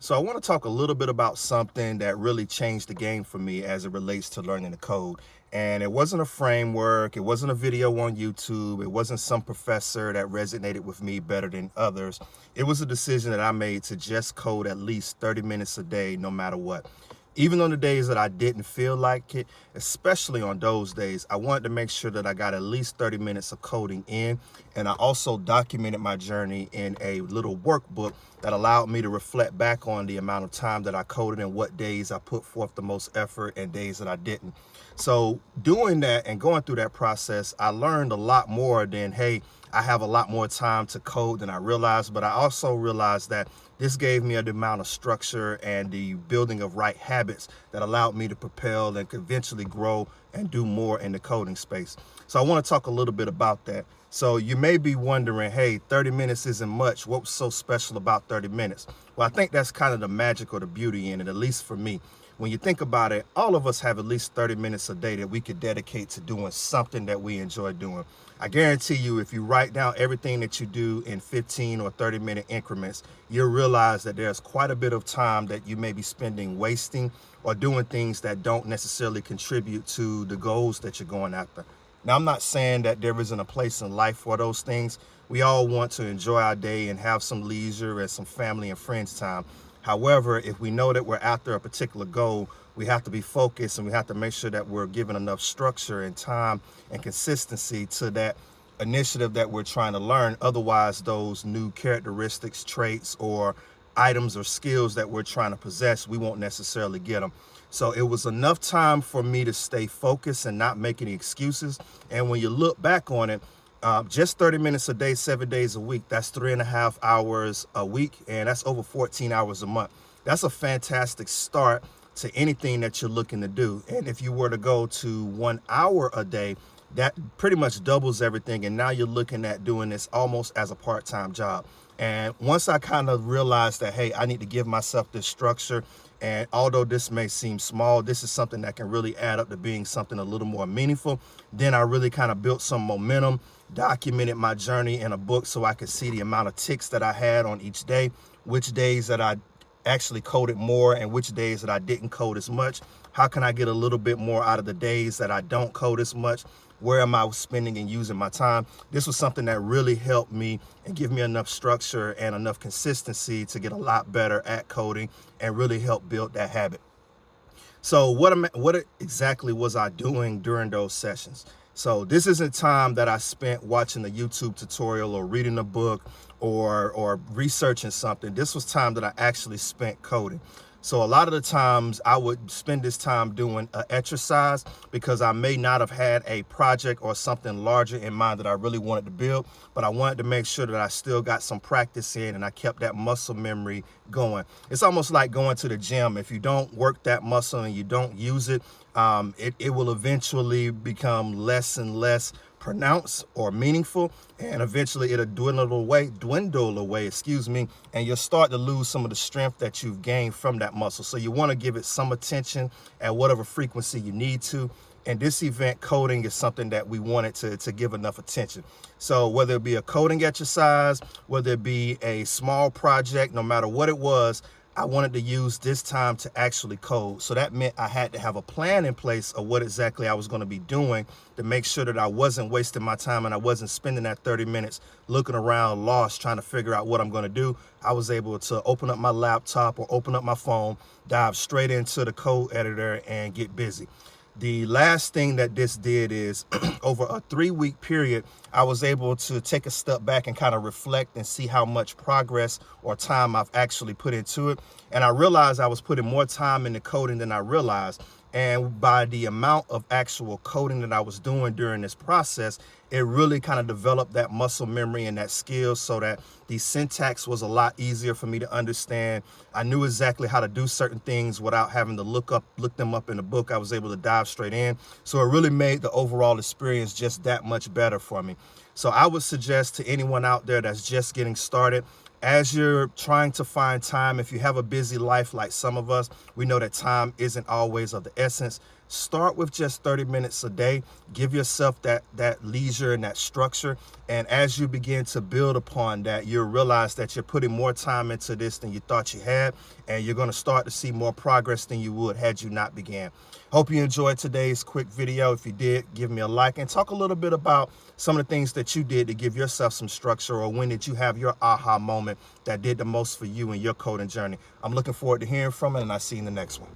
So I want to talk a little bit about something that really changed the game for me as it relates to learning to code. And it wasn't a framework, it wasn't a video on YouTube, it wasn't some professor that resonated with me better than others. It was a decision that I made to just code at least 30 minutes a day, no matter what. Even on the days that I didn't feel like it, especially on those days, I wanted to make sure that I got at least 30 minutes of coding in. And I also documented my journey in a little workbook that allowed me to reflect back on the amount of time that I coded and what days I put forth the most effort and days that I didn't. So doing that and going through that process, I learned a lot more than, hey, I have a lot more time to code than I realized, but I also realized that this gave me the amount of structure and the building of right habits that allowed me to propel and eventually grow and do more in the coding space. So I want to talk a little bit about that. So you may be wondering, hey, 30 minutes isn't much. What was so special about 30 minutes? Well, I think that's kind of the magic or the beauty in it, at least for me. When you think about it, all of us have at least 30 minutes a day that we could dedicate to doing something that we enjoy doing. I guarantee you, if you write down everything that you do in 15 or 30-minute increments, you'll realize that there's quite a bit of time that you may be spending wasting or doing things that don't necessarily contribute to the goals that you're going after. Now, I'm not saying that there isn't a place in life for those things. We all want to enjoy our day and have some leisure and some family and friends time. However, if we know that we're after a particular goal, we have to be focused and we have to make sure that we're giving enough structure and time and consistency to that initiative that we're trying to learn. Otherwise, those new characteristics, traits, or items or skills that we're trying to possess, we won't necessarily get them. So it was enough time for me to stay focused and not make any excuses. And when you look back on it, just 30 minutes a day, 7 days a week, that's 3.5 hours a week, and that's over 14 hours a month. That's a fantastic start to anything that you're looking to do. And if you were to go to 1 hour a day, that pretty much doubles everything. And now you're looking at doing this almost as a part-time job. And once I kind of realized that, hey, I need to give myself this structure. And although this may seem small, this is something that can really add up to being something a little more meaningful. Then I really kind of built some momentum, documented my journey in a book so I could see the amount of ticks that I had on each day, which days that I actually coded more and which days that I didn't code as much. How can I get a little bit more out of the days that I don't code as much? Where am I spending and using my time? This was something that really helped me and give me enough structure and enough consistency to get a lot better at coding and really help build that habit. So what exactly was I doing during those sessions? So this isn't time that I spent watching a YouTube tutorial or reading a book or researching something. This was time that I actually spent coding. So a lot of the times I would spend this time doing an exercise because I may not have had a project or something larger in mind that I really wanted to build, but I wanted to make sure that I still got some practice in and I kept that muscle memory going. It's almost like going to the gym. If you don't work that muscle and you don't use it, it will eventually become less and less pronounced or meaningful, and eventually it'll dwindle away, and you'll start to lose some of the strength that you've gained from that muscle. So you want to give it some attention at whatever frequency you need to. And this event, coding, is something that we wanted to give enough attention. So whether it be a coding exercise, whether it be a small project, no matter what it was, I wanted to use this time to actually code. So that meant I had to have a plan in place of what exactly I was going to be doing to make sure that I wasn't wasting my time and I wasn't spending that 30 minutes looking around lost trying to figure out what I'm going to do. I was able to open up my laptop or open up my phone, dive straight into the code editor and get busy. The last thing that this did is over a 3-week period, I was able to take a step back and kind of reflect and see how much progress or time I've actually put into it. And I realized I was putting more time into coding than I realized. And by the amount of actual coding that I was doing during this process, it really kind of developed that muscle memory and that skill so that the syntax was a lot easier for me to understand. I knew exactly how to do certain things without having to look them up in the book. I was able to dive straight in. So it really made the overall experience just that much better for me. So I would suggest to anyone out there that's just getting started, as you're trying to find time, if you have a busy life like some of us, we know that time isn't always of the essence. Start with just 30 minutes a day. Give yourself that leisure and that structure. And as you begin to build upon that, you'll realize that you're putting more time into this than you thought you had, and you're going to start to see more progress than you would had you not began. Hope you enjoyed today's quick video. If you did, give me a like and talk a little bit about some of the things that you did to give yourself some structure, or when did you have your aha moment that did the most for you in your coding journey. I'm looking forward to hearing from it, and I'll see you in the next one.